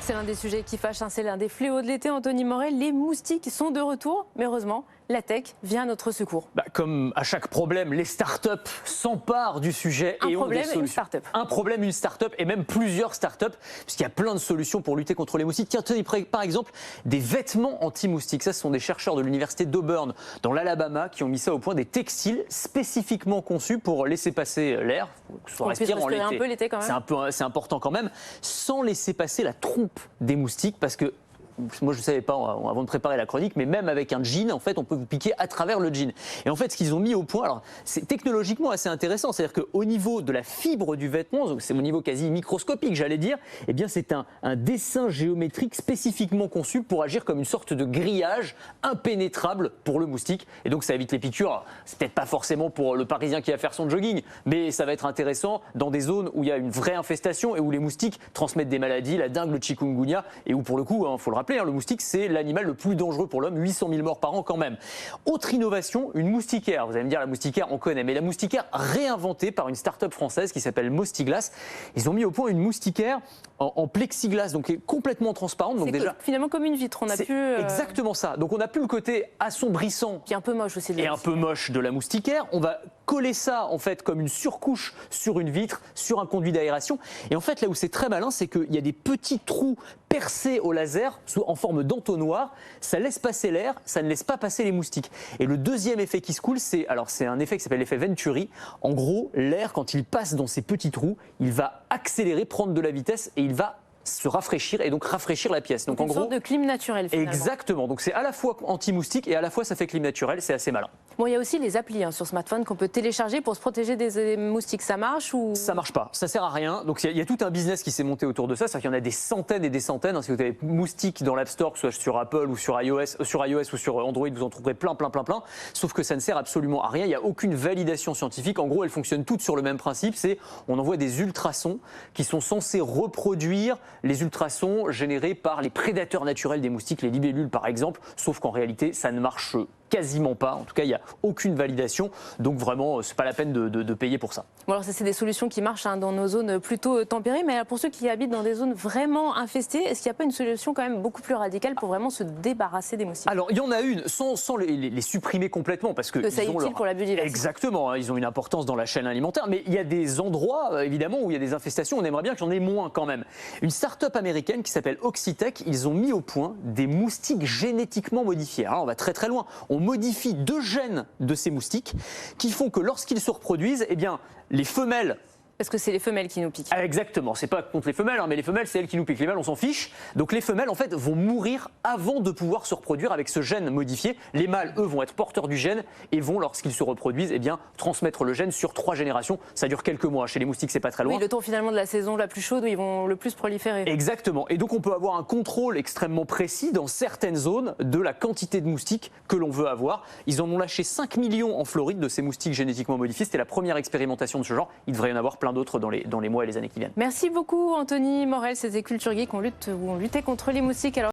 C'est l'un des sujets qui fâchent, c'est l'un des fléaux de l'été, Anthony Morel. Les moustiques sont de retour, mais heureusement, la tech vient à notre secours. Comme à chaque problème, les startups s'emparent du sujet et ont des solutions. Un problème, une startup et même plusieurs startups, puisqu'il y a plein de solutions pour lutter contre les moustiques. Tiens, tenez, par exemple, des vêtements anti-moustiques. Ça, ce sont des chercheurs de l'université d'Auburn, dans l'Alabama, qui ont mis ça au point, des textiles spécifiquement conçus pour laisser passer l'air, que ce soit respirant l'été. C'est important quand même, sans laisser passer la trompe des moustiques, parce que moi je ne savais pas avant de préparer la chronique, mais même avec un jean, en fait, on peut vous piquer à travers le jean. Et en fait, ce qu'ils ont mis au point, alors c'est technologiquement assez intéressant, c'est-à-dire qu'au niveau de la fibre du vêtement, c'est au niveau quasi microscopique, j'allais dire, eh bien c'est un dessin géométrique spécifiquement conçu pour agir comme une sorte de grillage impénétrable pour le moustique. Et donc ça évite les piqûres. Alors, c'est peut-être pas forcément pour le Parisien qui va faire son jogging, mais ça va être intéressant dans des zones où il y a une vraie infestation et où les moustiques transmettent des maladies, la dengue, le chikungunya, et où pour le coup, faut le rappeler, le moustique, c'est l'animal le plus dangereux pour l'homme, 800 000 morts par an quand même. Autre innovation, une moustiquaire. Vous allez me dire, la moustiquaire, on connaît, mais la moustiquaire réinventée par une start-up française qui s'appelle Mostiglas. Ils ont mis au point une moustiquaire en plexiglas, donc qui est complètement transparente. Donc déjà, finalement comme une vitre, on a pu... Exactement ça. Donc on a plus le côté assombrissant. Qui est un peu moche aussi. Et un peu moche de la moustiquaire. On va coller ça en fait comme une surcouche sur une vitre, sur un conduit d'aération. Et en fait là où c'est très malin, c'est qu'il y a des petits trous percés au laser en forme d'entonnoir. Ça laisse passer l'air, ça ne laisse pas passer les moustiques. Et le deuxième effet qui se coule, c'est un effet qui s'appelle l'effet Venturi. En gros, l'air, quand il passe dans ces petits trous, il va accélérer, prendre de la vitesse et il va se rafraîchir et donc rafraîchir la pièce. Donc en gros, sorte de clim naturel finalement. Exactement. Donc c'est à la fois anti-moustique et à la fois ça fait clim naturel. C'est assez malin. Bon, il y a aussi les applis sur smartphone qu'on peut télécharger pour se protéger des moustiques. Ça marche ou ça marche pas? Ça sert à rien. Donc il y a tout un business qui s'est monté autour de ça. C'est-à-dire qu'il y en a des centaines et des centaines. Si vous avez moustiques dans l'App Store, que ce soit sur Apple ou sur iOS ou sur Android, vous en trouverez plein. Sauf que ça ne sert absolument à rien. Il n'y a aucune validation scientifique. En gros, elles fonctionnent toutes sur le même principe. On envoie des ultrasons qui sont censés reproduire les ultrasons générés par les prédateurs naturels des moustiques, les libellules par exemple, sauf qu'en réalité ça ne marche quasiment pas. En tout cas, il n'y a aucune validation, donc vraiment, c'est pas la peine de payer pour ça. Bon, alors ça, c'est des solutions qui marchent dans nos zones plutôt tempérées, mais pour ceux qui habitent dans des zones vraiment infestées, est-ce qu'il n'y a pas une solution quand même beaucoup plus radicale pour vraiment se débarrasser des moustiques? Alors, il y en a une, sans les supprimer complètement, parce que c'est utile pour la biodiversité. Exactement, ils ont une importance dans la chaîne alimentaire, mais il y a des endroits, évidemment, où il y a des infestations, on aimerait bien qu'il y en ait moins quand même. Une start-up américaine qui s'appelle Oxitec, ils ont mis au point des moustiques génétiquement modifiés. Alors, on va très loin. On modifie 2 gènes de ces moustiques qui font que lorsqu'ils se reproduisent, eh bien, les femelles... Parce que c'est les femelles qui nous piquent. Exactement, c'est pas contre les femelles, mais les femelles, c'est elles qui nous piquent. Les mâles, on s'en fiche. Donc les femelles, en fait, vont mourir avant de pouvoir se reproduire avec ce gène modifié. Les mâles, eux, vont être porteurs du gène et vont, lorsqu'ils se reproduisent, eh bien, transmettre le gène sur 3 générations. Ça dure quelques mois. Chez les moustiques, c'est pas très loin. Oui, le temps finalement de la saison la plus chaude où ils vont le plus proliférer. Exactement. Et donc on peut avoir un contrôle extrêmement précis dans certaines zones de la quantité de moustiques que l'on veut avoir. Ils en ont lâché 5 millions en Floride de ces moustiques génétiquement modifiés. C'était la première expérimentation de ce genre. Il devrait y en avoir plein d'autres dans les mois et les années qui viennent. Merci beaucoup Anthony Morel, c'était Culture Geek, où on luttait contre les moustiques. Alors